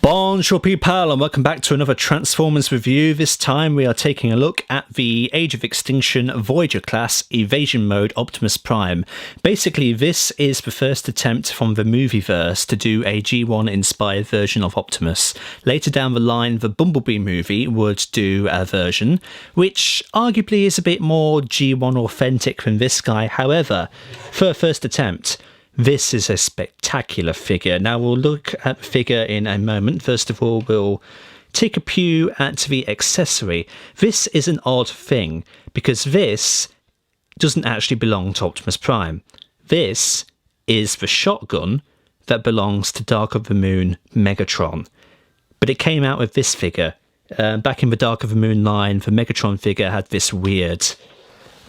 Bonjour people and welcome back to another Transformers review. This time we are taking a look at the Age of Extinction Voyager class Evasion mode Optimus Prime. Basically this is the first attempt from the movieverse to do a G1 inspired version of Optimus. Later down the line the Bumblebee movie would do a version which arguably is a bit more G1 authentic than this guy. However, for a first attempt, this is a spectacular figure. Now we'll look at the figure in a moment. First of all, we'll take a pew at the accessory. This is an odd thing because this doesn't actually belong to Optimus Prime. This is the shotgun that belongs to Dark of the Moon Megatron. But it came out with this figure. Back in the Dark of the Moon line, the Megatron figure had this weird...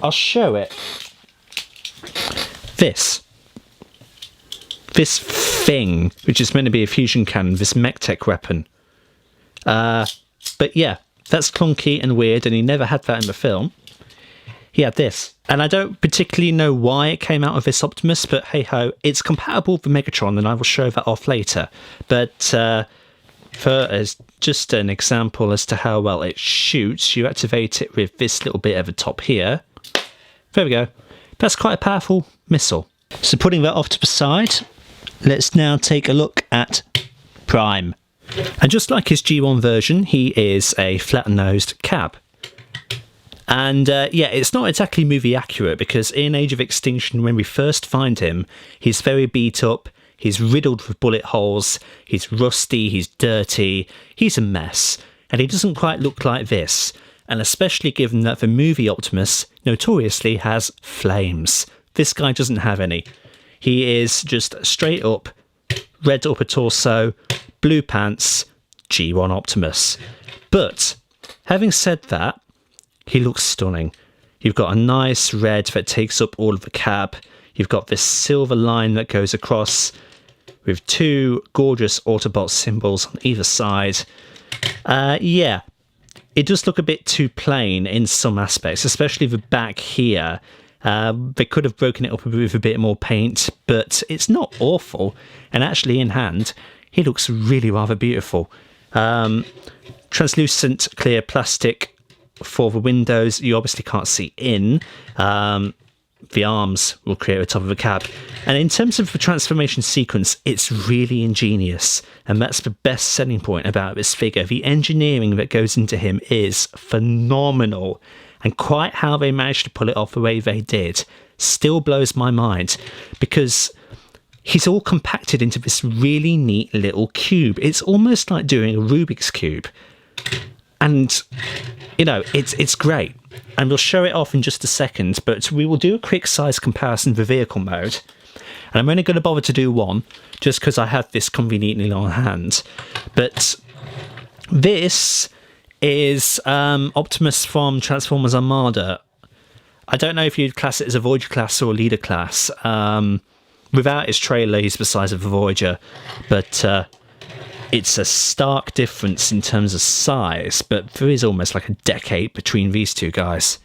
I'll show it. This thing, which is meant to be a fusion cannon, this mech tech weapon. But yeah, that's clunky and weird, and he never had that in the film. He had this. And I don't particularly know why it came out of this Optimus, but hey-ho, it's compatible with Megatron, and I will show that off later. But as just an example as to how well it shoots, you activate it with this little bit at the top here. There we go. That's quite a powerful missile. So putting that off to the side, let's now take a look at Prime. And just like his G1 version, he is a flat-nosed cab. And yeah, it's not exactly movie accurate because in Age of Extinction, when we first find him, he's very beat up, he's riddled with bullet holes, he's rusty, he's dirty, he's a mess. And he doesn't quite look like this. And especially given that the movie Optimus notoriously has flames. This guy doesn't have any. He is just straight up, red upper torso, blue pants, G1 Optimus. But, having said that, he looks stunning. You've got a nice red that takes up all of the cab. You've got this silver line that goes across with two gorgeous Autobot symbols on either side. Yeah, it does look a bit too plain in some aspects, especially the back here. They could have broken it up with a bit more paint, but it's not awful. And actually in hand, he looks really rather beautiful. Translucent clear plastic for the windows. You obviously can't see in. The arms will create the top of the cab. And in terms of the transformation sequence, it's really ingenious. And that's the best selling point about this figure. The engineering that goes into him is phenomenal. And quite how they managed to pull it off the way they did still blows my mind, because he's all compacted into this really neat little cube. It's almost like doing a Rubik's Cube. And, you know, it's great. And we'll show it off in just a second, but we will do a quick size comparison for vehicle mode. And I'm only going to bother to do one, just because I have this conveniently on hand. But this is Optimus from Transformers Armada. I don't know if you'd class it as a Voyager class or a leader class. Without his trailer, he's the size of a Voyager, but it's a stark difference in terms of size, but there is almost like a decade between these two guys.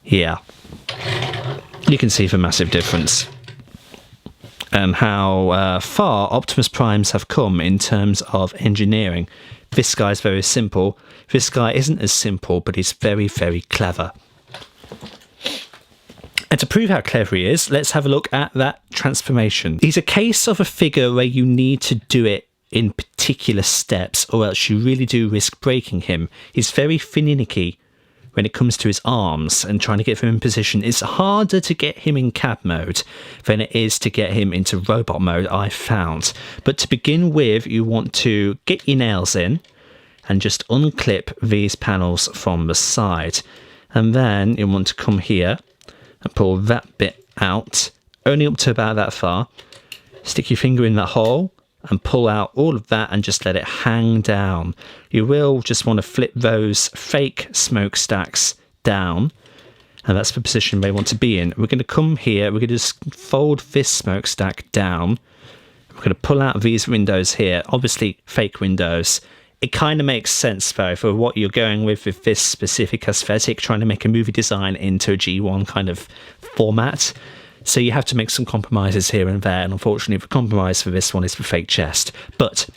Yeah. You can see the massive difference. And how far Optimus Primes have come in terms of engineering. This guy's very simple. This guy isn't as simple, but he's very, very clever. And to prove how clever he is, let's have a look at that transformation. He's a case of a figure where you need to do it in particular steps, or else you really do risk breaking him. He's very finicky when it comes to his arms and trying to get him in position. It's harder to get him in cab mode than it is to get him into robot mode, I've found. But to begin with, you want to get your nails in and just unclip these panels from the side. And then you want to come here and pull that bit out, only up to about that far. Stick your finger in that hole and pull out all of that and just let it hang down. You will just want to flip those fake smokestacks down, and that's the position they want to be in. We're going to come here, we're going to just fold this smokestack down. We're going to pull out these windows here, obviously fake windows. It kind of makes sense though for what you're going with this specific aesthetic, trying to make a movie design into a G1 kind of format. So you have to make some compromises here and there, and unfortunately the compromise for this one is the fake chest. But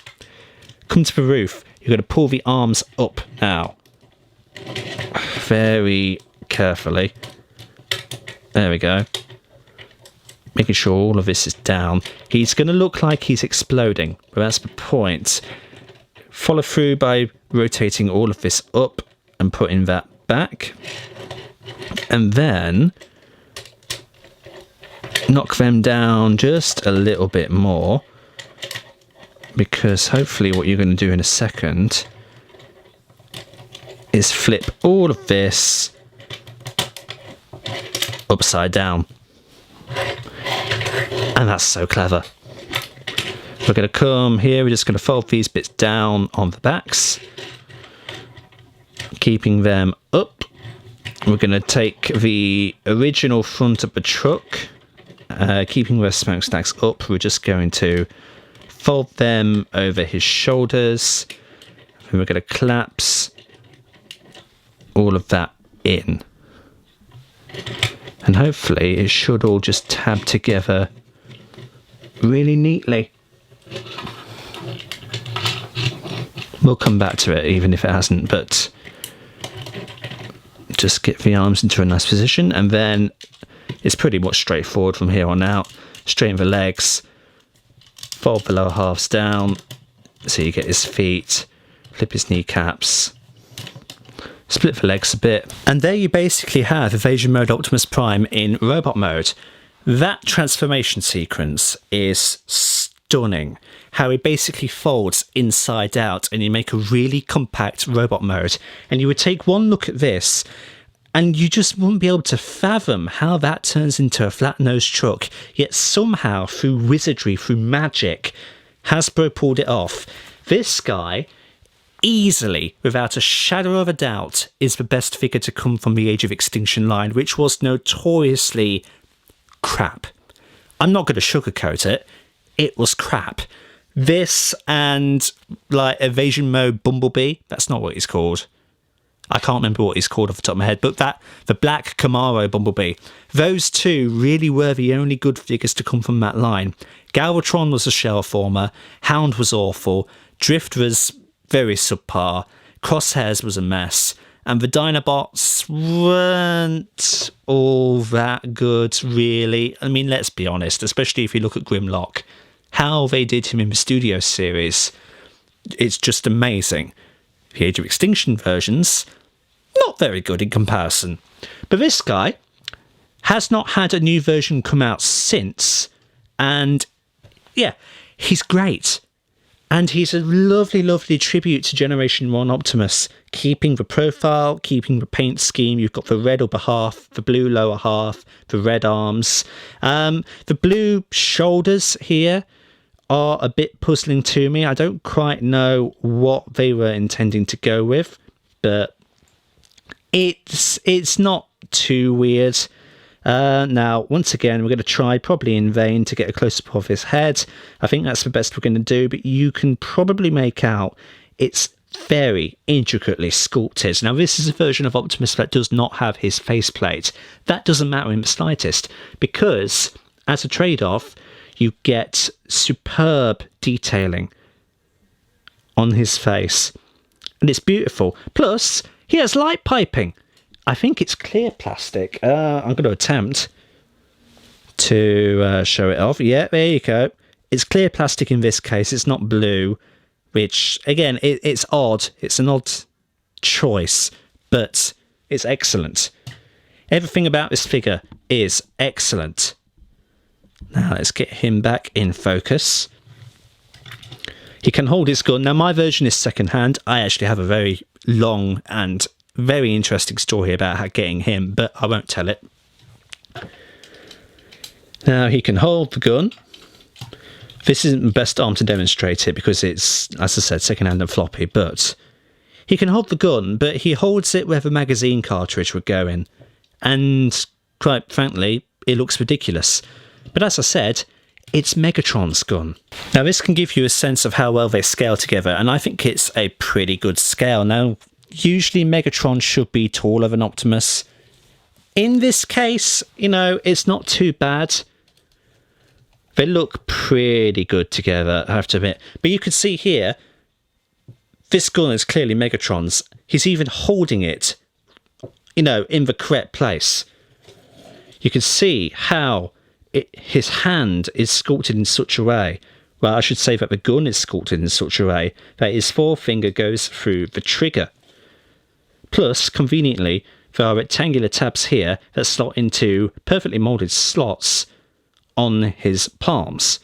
come to the roof, you're going to pull the arms up now. Very carefully. There we go. Making sure all of this is down. He's going to look like he's exploding, but that's the point. Follow through by rotating all of this up and putting that back. And then knock them down just a little bit more, because hopefully what you're going to do in a second is flip all of this upside down. And that's so clever. We're going to come here, we're just going to fold these bits down on the backs, keeping them up. We're going to take the original front of the truck, keeping the smokestacks up. We're just going to fold them over his shoulders, and we're going to collapse all of that in. And hopefully it should all just tab together really neatly. We'll come back to it even if it hasn't, but just get the arms into a nice position, and then it's pretty much straightforward from here on out. Straighten the legs, fold the lower halves down so you get his feet, flip his kneecaps, split the legs a bit, and there you basically have Evasion Mode Optimus Prime in robot mode. That transformation sequence is stunning. How he basically folds inside out and you make a really compact robot mode. And you would take one look at this and you just wouldn't be able to fathom how that turns into a flat-nosed truck. Yet somehow, through wizardry, through magic, Hasbro pulled it off. This guy, easily, without a shadow of a doubt, is the best figure to come from the Age of Extinction line, which was notoriously crap. I'm not going to sugarcoat it. It was crap. This and like Evasion Mode Bumblebee, that's not what he's called. I can't remember what he's called off the top of my head, but the Black Camaro Bumblebee, those two really were the only good figures to come from that line. Galvatron was a shell former, Hound was awful, Drift was very subpar, Crosshairs was a mess, and the Dinobots weren't all that good, really. I mean, let's be honest, especially if you look at Grimlock. How they did him in the Studio series, it's just amazing. The Age of Extinction versions, not very good in comparison. But this guy has not had a new version come out since, and yeah, he's great. And he's a lovely, lovely tribute to Generation 1 Optimus, keeping the profile, keeping the paint scheme. You've got the red upper half, the blue lower half, the red arms. The blue shoulders here are a bit puzzling to me. I don't quite know what they were intending to go with, but it's not too weird. Now, once again, we're going to try, probably in vain, to get a close-up of his head. I think that's the best we're going to do, but you can probably make out it's very intricately sculpted. Now, this is a version of Optimus that does not have his faceplate. That doesn't matter in the slightest, because as a trade-off, you get superb detailing on his face. And it's beautiful. Plus, he has light piping. I think it's clear plastic. I'm going to attempt to show it off. Yeah, there you go. It's clear plastic in this case. It's not blue, which, again, it's odd. It's an odd choice, but it's excellent. Everything about this figure is excellent. Now let's get him back in focus. He can hold his gun. Now my version is second-hand. I actually have a very long and very interesting story about how getting him, but I won't tell it. Now he can hold the gun. This isn't the best arm to demonstrate it because it's, as I said, second-hand and floppy, but he can hold the gun, but he holds it where the magazine cartridge would go in. And quite frankly, it looks ridiculous. But as I said, it's Megatron's gun. Now this can give you a sense of how well they scale together, and I think it's a pretty good scale. Now, usually Megatron should be taller than Optimus. In this case, you know, it's not too bad. They look pretty good together, I have to admit. But you can see here, this gun is clearly Megatron's. He's even holding it, you know, in the correct place. You can see how his hand is sculpted in such a way. Well, I should say that the gun is sculpted in such a way that his forefinger goes through the trigger. Plus, conveniently, there are rectangular tabs here that slot into perfectly moulded slots on his palms.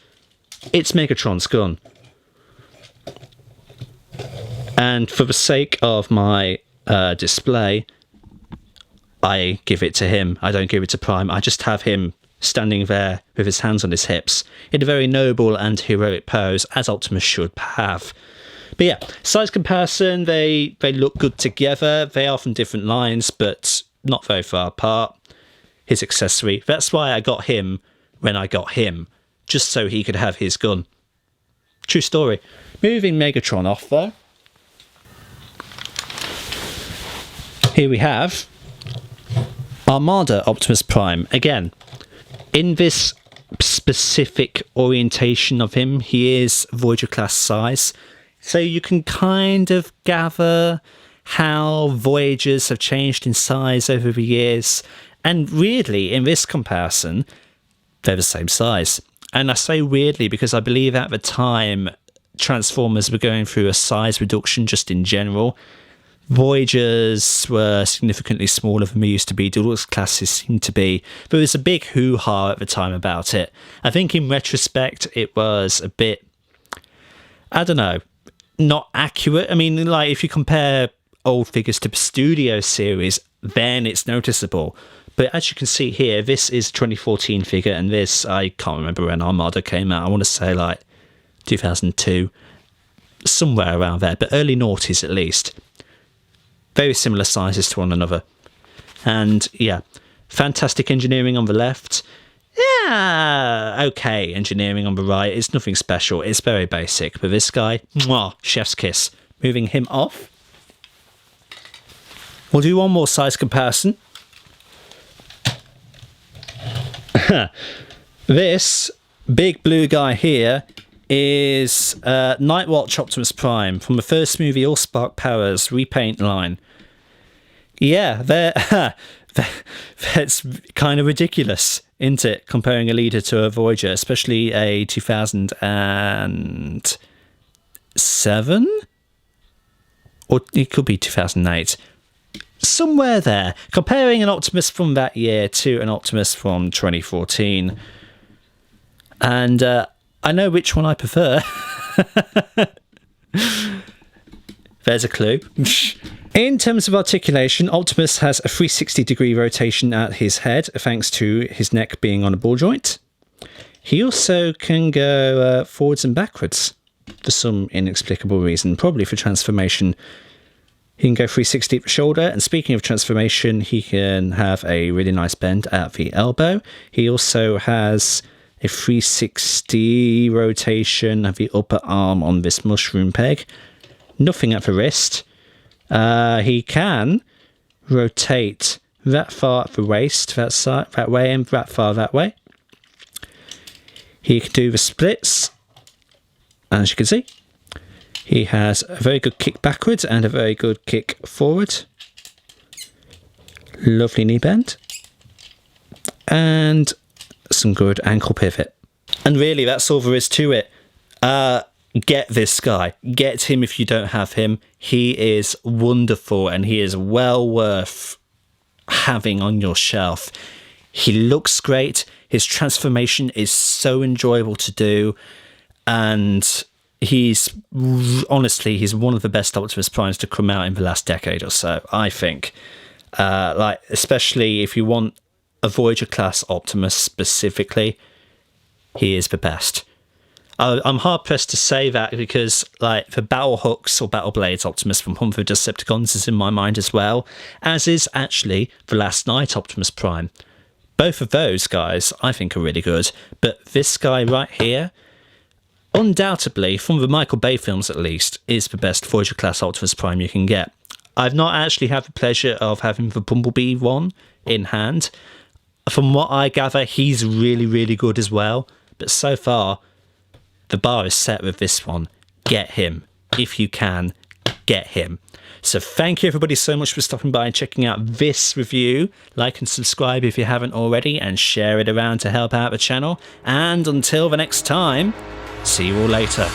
It's Megatron's gun. And for the sake of my display, I give it to him. I don't give it to Prime. I just have him standing there with his hands on his hips in a very noble and heroic pose, as Optimus should have. But yeah, size comparison, they look good together. They are from different lines, but not very far apart. His accessory, that's why I got him when I got him, just so he could have his gun. True story. Moving Megatron off though. Here we have Armada Optimus Prime. Again, in this specific orientation of him, he is Voyager class size. So you can kind of gather how Voyagers have changed in size over the years. And weirdly, in this comparison, they're the same size. And I say weirdly because I believe at the time Transformers were going through a size reduction just in general. Voyagers were significantly smaller than they used to be. Deluxe classes seemed to be. But there was a big hoo-ha at the time about it. I think in retrospect it was a bit, I don't know, not accurate. I mean, like if you compare old figures to the Studio series, then it's noticeable. But as you can see here, this is a 2014 figure, and this, I can't remember when Armada came out. I want to say like 2002, somewhere around there, but early noughties at least. Very similar sizes to one another. And yeah, fantastic engineering on the left. Yeah, okay, engineering on the right. It's nothing special. It's very basic. But this guy, mwah, chef's kiss. Moving him off. We'll do one more size comparison. This big blue guy here is Nightwatch Optimus Prime from the first movie Allspark Powers repaint line. Yeah, that's kind of ridiculous, isn't it? Comparing a leader to a Voyager, especially a 2007? Or it could be 2008. Somewhere there. Comparing an Optimus from that year to an Optimus from 2014. And I know which one I prefer. There's a clue. In terms of articulation, Optimus has a 360-degree rotation at his head, thanks to his neck being on a ball joint. He also can go forwards and backwards for some inexplicable reason, probably for transformation. He can go 360 at the shoulder, and speaking of transformation, he can have a really nice bend at the elbow. He also has a 360 rotation of the upper arm on this mushroom peg. Nothing at the wrist. He can rotate that far at the waist, that side, that way, and that far that way. He can do the splits, as you can see. He has a very good kick backwards and a very good kick forward. Lovely knee bend. And some good ankle pivot. And really, that's all there is to it. Get this guy. Get him if you don't have him. He is wonderful and he is well worth having on your shelf. He looks great. His transformation is so enjoyable to do. And he's honestly, he's one of the best Optimus Primes to come out in the last decade or so, I think. Like, especially if you want a Voyager class Optimus specifically, he is the best. I'm hard pressed to say that because, like, the Battle Hooks or Battle Blades Optimus from Hunt for Decepticons is in my mind as well, as is actually the Last Night Optimus Prime. Both of those guys I think are really good, but this guy right here, undoubtedly, from the Michael Bay films at least, is the best Voyager class Optimus Prime you can get. I've not actually had the pleasure of having the Bumblebee one in hand. From what I gather, he's really, really good as well. But so far, the bar is set with this one. Get him. If you can, get him. So thank you everybody so much for stopping by and checking out this review. Like and subscribe if you haven't already, and share it around to help out the channel. And until the next time, see you all later.